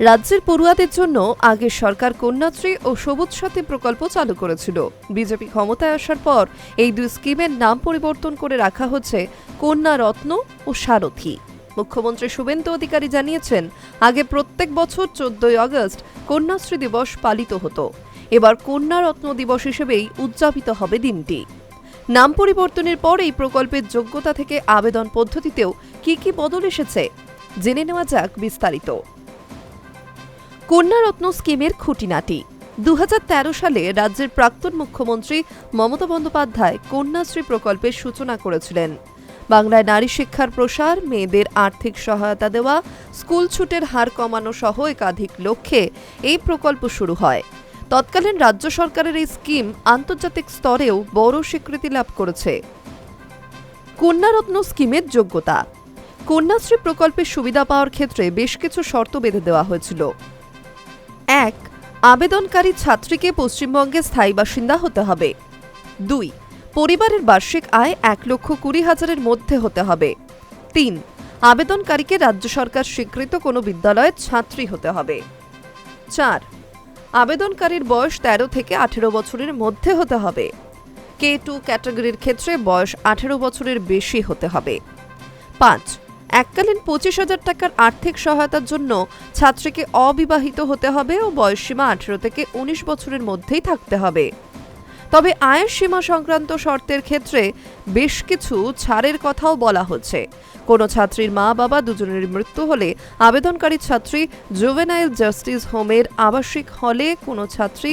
রাজ্যের পড়ুয়াদের জন্য আগের সরকার কন্যাশ্রী ও সবুজ সাথী প্রকল্প চালু করেছিল। বিজেপি ক্ষমতায় আসার পর এই দুই স্কিমের নাম পরিবর্তন করে রাখা হচ্ছে কন্যা রত্ন ও সারথী। মুখ্যমন্ত্রী শুভেন্দু অধিকারী জানিয়েছেন, আগে প্রত্যেক বছর 14ই আগস্ট কন্যাশ্রী দিবস পালিত হতো। এবার কন্যা রত্ন দিবস হিসেবেই উদযাপিত হবে দিনটি। নাম পরিবর্তনের পর এই প্রকল্পের যোগ্যতা থেকে আবেদন পদ্ধতিতেও কি বদল এসেছে জেনে নেওয়া যাক বিস্তারিত। কন্যারত্ন স্কিমের খুঁটিনাটি। 2013 সালে রাজ্যের প্রাক্তন মুখ্যমন্ত্রী মমতা বন্দ্যোপাধ্যায় কন্যাশ্রী প্রকল্পের সূচনা করেছিলেন। বাংলায় নারী শিক্ষার প্রসার, মেয়েদের আর্থিক সহায়তা দেওয়া, স্কুল ছুটের হার কমানো সহ একাধিক লক্ষ্যে এই প্রকল্প শুরু হয়। তৎকালীন রাজ্য সরকারের এই স্কিম আন্তর্জাতিক স্তরেও বড় স্বীকৃতি লাভ করেছে। কন্যারত্ন স্কিমের যোগ্যতা। কন্যাশ্রী প্রকল্পের সুবিধা পাওয়ার ক্ষেত্রে বেশ কিছু শর্ত বেঁধে দেওয়া হয়েছিল। 1. আবেদনকারী ছাত্রীকে পশ্চিমবঙ্গে স্থায়ী বাসিন্দা হতে হবে। 2. পরিবারের বার্ষিক আয় 1,20,000-এর মধ্যে হতে হবে। 3. আবেদনকারীকে রাজ্য সরকার স্বীকৃত কোনো বিদ্যালয়ের ছাত্রী হতে হবে। 4. আবেদনকারীর বয়স 13 থেকে 18 বছরের মধ্যে হতে হবে। K2 ক্যাটাগরির ক্ষেত্রে বয়স 18 বছরের বেশি হতে হবে। 5. এককালীন 25,000 টাকার আর্থিক সহায়তার জন্য ছাত্রীকে অবিবাহিত হতে হবে ও বয়সসীমা 18 থেকে 19 বছরের মধ্যেই থাকতে হবে। তবে আয়ের সীমা সংক্রান্ত শর্তের ক্ষেত্রে বেশ কিছু ছাড়ের কথাও বলা হচ্ছে। কোনো ছাত্রীর মা বাবা দুজনের মৃত্যু হলে আবেদনকারী ছাত্রী জুভেনাইল জাস্টিস হোমের আবাসিক হলে, কোনো ছাত্রী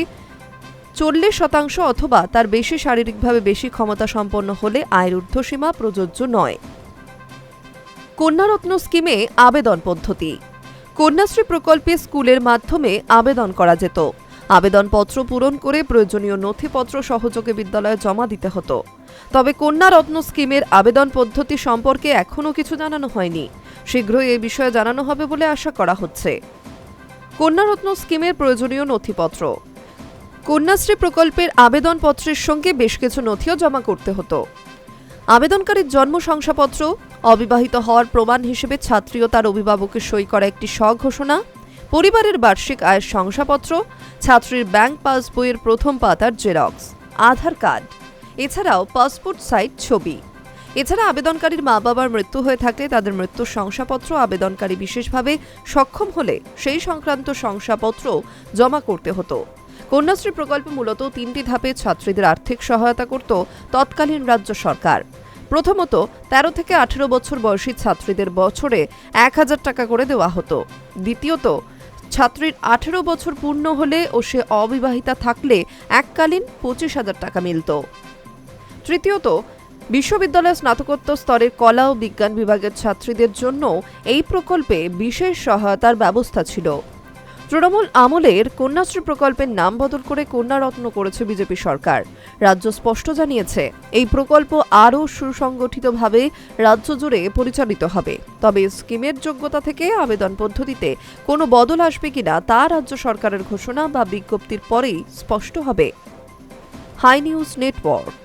40% অথবা তার বেশি শারীরিকভাবে বেশি ক্ষমতা সম্পন্ন হলে আয়ের ঊর্ধ্বসীমা প্রযোজ্য নয়। কন্যারত্ন স্কিমে আবেদন পদ্ধতি। কন্যাশ্রী প্রকল্পে স্কুলের মাধ্যমে আবেদন করা যেত। আবেদনপত্র পূরণ করে প্রয়োজনীয় নথিপত্র সহযোগে বিদ্যালয়ে জমা দিতে হতো। তবে কন্যারত্ন স্কিমের আবেদন পদ্ধতি সম্পর্কে এখনও কিছু জানানো হয়নি। শীঘ্রই এই বিষয়ে জানানো হবে বলে আশা করা হচ্ছে। কন্যারত্ন স্কিমের প্রয়োজনীয় নথিপত্র। কন্যাশ্রী প্রকল্পের আবেদনপত্রের সঙ্গে বেশ কিছু নথিও জমা করতে হতো। আবেদনকারীর জন্ম শংসাপত্র, অবিবাহিত হওয়ার প্রমাণ হিসেবে ছাত্রী ও তার অভিভাবকের সই করা একটি স্বঘোষণা, পরিবারের বার্ষিক আয়ের শংসাপত্র, ছাত্রীর ব্যাংক পাসবইয়ের প্রথম পাতার জেরক্স, আধার কার্ড, এছাড়াও পাসপোর্ট সাইজ ছবি। এছাড়া আবেদনকারীর মা বাবার মৃত্যু হয়ে থাকলে তাদের মৃত্যুর শংসাপত্র, আবেদনকারী বিশেষভাবে সক্ষম হলে সেই সংক্রান্ত শংসাপত্র জমা করতে হতো। কন্যাশ্রী প্রকল্পে মূলত 3টি ধাপে ছাত্রীদের আর্থিক সহায়তা করত তৎকালীন রাজ্য সরকার। প্রথমত, 13 থেকে 18 বছর বয়সী ছাত্রীদের বছরে 1,000 টাকা করে দেওয়া হতো। দ্বিতীয়ত, ছাত্রীর 18 বছর পূর্ণ হলে ও সে অবিবাহিতা থাকলে এককালীন 25,000 টাকা মিলত। তৃতীয়ত, বিশ্ববিদ্যালয় স্নাতকোত্তর স্তরের কলা ও বিজ্ঞান বিভাগের ছাত্রীদের জন্য এই প্রকল্পে বিশেষ সহায়তার ব্যবস্থা ছিল। তৃণমূল আমলের কন্যাশ্রী প্রকল্পের নাম বদল করে কন্যারত্ন করেছে বিজেপি সরকার। রাজ্য স্পষ্ট জানিয়েছে, এই প্রকল্প আরও সুসংগঠিতভাবে রাজ্য জুড়ে পরিচালিত হবে। তবে স্কিমের যোগ্যতা থেকে আবেদন পদ্ধতিতে কোনো বদল আসবে কিনা তা রাজ্য সরকারের ঘোষণা বা বিজ্ঞপ্তির পরেই স্পষ্ট হবে। High news network.